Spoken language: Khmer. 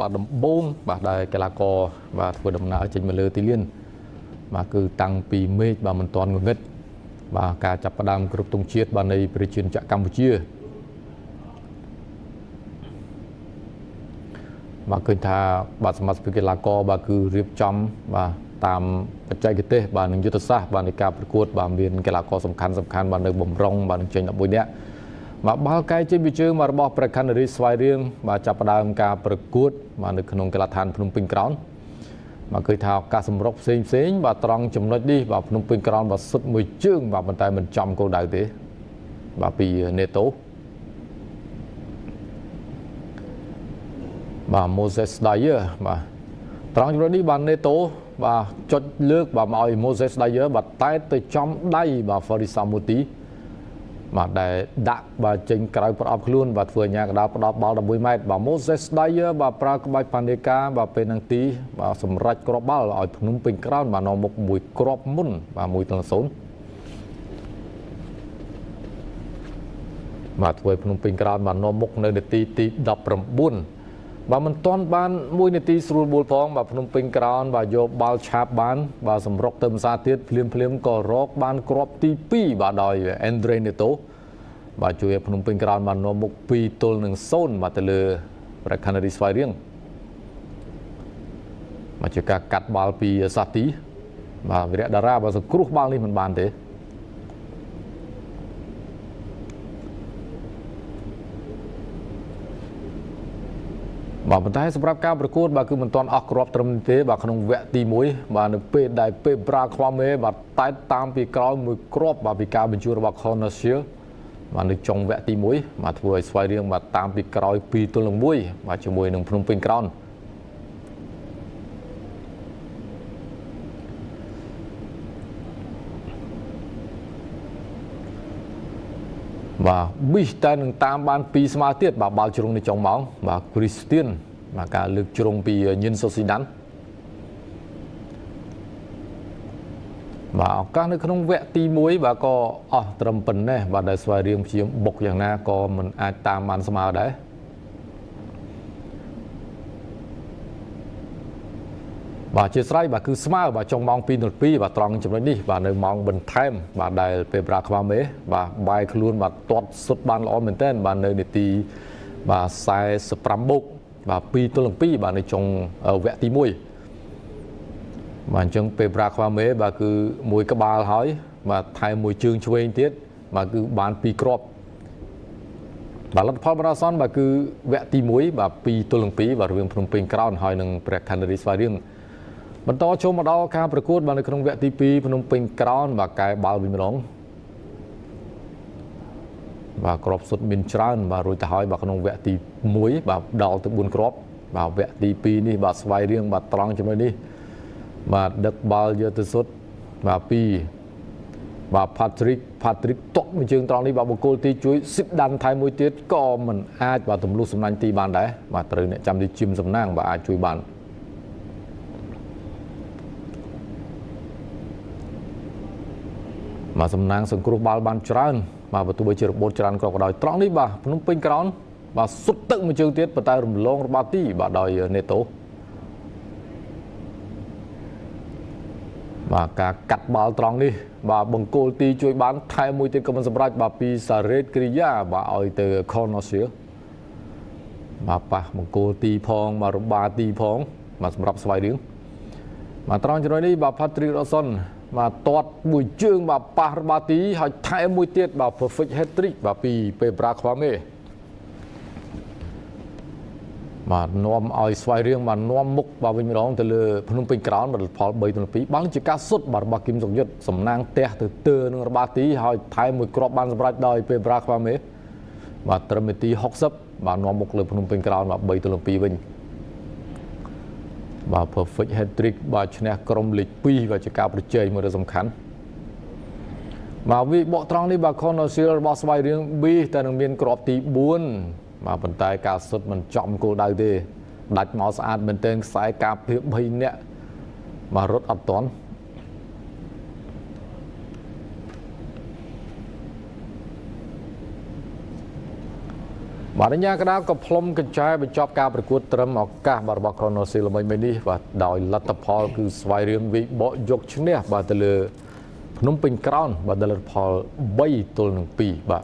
បាទដំបូងបាទដែលកីឡាករបាទធ្វើដំណើរចេញមកលើទីលានបាទគឺតាំងពីមេឃបាទមិនទាន់ងងឹតបាទការចាប់ផ្ដើមគ្រប់ទង់ជាតិបាទនៃប្រជាជនកម្ពុជាបាទឃើញថាបាទសមាជិកកីឡាករបាទគឺរៀបចំបាទតាមបច្ចេកទេសបាទនិងយុទ្ធសាស្ត្របាទនៃការប្រកួតបាទមានកីឡាករសំខាន់បាទនៅបំរុងបាទនឹងចេញ11នាក់បាទបាល់កែជិះពីជើងមករបស់ប្រកានរីស្វាយរៀងបាទចាប់ផ្ដើមការប្រកួតបាទនៅក្នុងកីឡដ្ឋានភ្នំពេញក្រោនបាទឃើញថាឱកាសសម្រុកផ្សេងបាទត្រង់ចំណុចនេះបាទភ្នំពេញក្រោនបាទសុទ្ធមួយជើងបាទប៉ុន្តែមិនចំគោលដៅទេបាទពីនេតូបាទ Moses Dyer បាទត្រង់ចំណុចនេះបាទនេតូបាទចុចលើកបាទមកឲ្យ Moses Dyer បាទតែទៅចំដៃបាទ Faris Samouti បាទដែលដាក់បាទចេញក្រៅប្រអប់ខ្លួនបាទធ្វើអាញាកដាផ្ដោតបាល់11ម៉ែត្របាទ Moses Dyer បាទប្រើក្បាច់ផានេកាបាទពេលនឹងទីបាទសម្រេចគ្រាប់បាល់ឲ្យភ្នំពេញក្រោនបាទនាំមុខមួយគ្រាប់មុនបាទ1-0បាទធ្វើឲ្យភ្នំពេញក្រោនបាទនាំមុខនៅនាទីទី19បាទមិនទាន់បាន1នាទីស្រួលបួលផងបាទភ្នំពេញក្រោនបាទយកបាល់ឆាបបានបាទសម្រុកទៅម្សាទៀតភ្លាមក៏រកបានគ្រាប់ទី2បាទដោយ Andre Neto បាទជួយឲ្យភ្នំពេញក្រោនបាននាំមុខ2-0បាទទៅលើប្រកានរីស្វាយរៀងមកជាការកាត់បាល់ពីសាទីបាទវិរៈតារាបាទសង្គ្រោះបាល់នេះមិនបានទេបាទប៉ុន្តែសម្រាប់ការប្រកួតបាទគឺមិនទាន់អស់គ្រាប់ត្រឹមទេបាទក្នុងវគ្គទី1បាទនៅពេលដែលពេលប្រាខ្វាមេបាទតែតាមពីក្រោយមួយគ្រាប់បាទពីការបញ្ជូនរបស់ Corner Shield បាទនៅចុងវគ្គទី1បាទធ្វើឲ្យស្វាយរៀងបាទតាមពីក្រោយ2-1បាទជាមួយនឹងភ្នំពេញក្រោនបាទប៊ីសតែនឹងតាមបាន2ស្មើទៀតបាទបាល់ជ្រុងនៅចុងម៉ោងបាទ Christian បាទការលើកជ្រុងពីញិនសូស៊ីដាន់បាទឱកាសនៅក្នុងវគ្គទី1បាទក៏អស់ត្រឹមប៉ុណ្ណេះបាទដែលស្វាយរៀងព្យាយាមបុកយ៉ាងណាក៏មិនអាចតាមបានស្មើដែរបាទជាស្រ័យបាទគឺស្មើបាទចុងម៉ោង2:02បាទត្រង់ចំណុចនេះបាទនៅម៉ោងបន្ថែមបាទដែលពេលប្រាខ្វាមេបាទបាយខ្លួនបាទទាត់សុទ្ធបានល្អមែនទែនបាទនៅនាទីបាទ45បុកបាទ2-2បាទនៅចុងវគ្គទី1បាទអញ្ចឹងពេលប្រាខ្វាមេបាទគឺមួយក្បាលហើយបាទថែមមួយជើងឆ្វេងទៀតបាទគឺបាន2គ្រាប់បាទលទ្ធផលបណ្ដោះអាសន្នបាទគឺវគ្គទី1បាទ2-2បាទរវាងភ្នំពេញក្រោនហើយនឹងព្រះខ័នរីស្វាយរៀងបន្តចូលមកដល់ការប្រកួតបាទនៅក្នុងវគ្គទី2ភ្នំពេញក្រោនបាទកែបាល់វិញម្ដងបាទគ្រាប់សុទ្ធមានច្រើនបាទរួចទៅហើយបាទក្នុងវគ្គទី1បាទដល់ទៅ4គ្រាប់បាទវគ្គទី2នេះបាទស្វាយរៀងបាទត្រង់ចំណុចនេះបាទដឹកបាល់យកទៅសុទ្ធបាទ2បាទ Patrick តុកមួយជើងត្រង់នេះបាទបង្គោលទីជួយស៊ីបដាន់ថែមមួយទៀតក៏មិនអាចបាទទម្លុះសំណាញ់ទីបានដែរបាទត្រូវអ្នកចាំទីជិមសំណាងបាទអាចជួយបានបាទសំណាងសង្គ្រោះបាល់បានច្រើនបាទបើទោះបីជារបូតច្រើនក៏ដោយត្រង់នេះបាទភ្នំពេញក្រោនបាទសុទ្ធទឹកមួយជើងទៀតប៉ុន្តែរំលងរបស់ទីបាទដោយនេតូបាទការកាត់បាល់ត្រង់នេះបាទបង្គោលទីជួយបានថែមមួយទៀតក៏មិនសម្រេចបាទពីសារ៉េតគ្រីយ៉ាបាទឲ្យទៅ Corner Shield បាទប៉ះបង្គោលទីផងបាទរបាទីផងបាទសម្រាប់ស្វាយរៀងបាទត្រង់ចំណុចនេះបាទ Patrick Dawsonបាទទាត់មួយជើងបាទប៉ះរបាទីហើយថែមមួយទៀតបាទ perfect hat trick បាទពីពេលប្រាខ្វាមេបាទនាំឲ្យស្វាយរៀងបាទនាំមុខបាទវិញម្ដងទៅលើភ្នំពេញក្រោនផល 3-2 បាល់ជាការសុទ្ធបាទរបស់គឹមសុកយុទ្ធសំណាងទះទៅនឹងរបាទីហើយថែមមួយគ្រាប់បានសម្រេចដោយពេលប្រាខ្វាមេបាទត្រឹមនាទី60បាទនាំមុខលើភ្នំពេញក្រោនបាទ 3-2 វិញបាទ perfect hat trick បាទឈ្នះក្រុមលេខ2បាទជាការប្រជែងមួយដ៏សំខាន់បាទវិបកត្រង់នេះបាទ Corner Shield របស់ស្វាយរៀង B តែនឹងមានគ្រាប់ទី4បាទប៉ុន្តែការសុទ្ធមិនចំគោលដៅទេដាច់មកស្អាតមែនទែនខ្សែការពារ3នាក់បាទរត់អត់ទាន់ បាទអញ្ញាកដាក៏ផ្លុំកញ្ចែបញ្ចប់ការប្រកួតត្រឹមឱកាសបាទរបស់ក្រុមស៊ីល្បីៗនេះបាទដោយលទ្ធផលគឺស្វ័យរៀងវិបកយកឈ្នះបាទទៅលើភ្នំពេញក្រោនបាទដោយលទ្ធផល3-2បាទ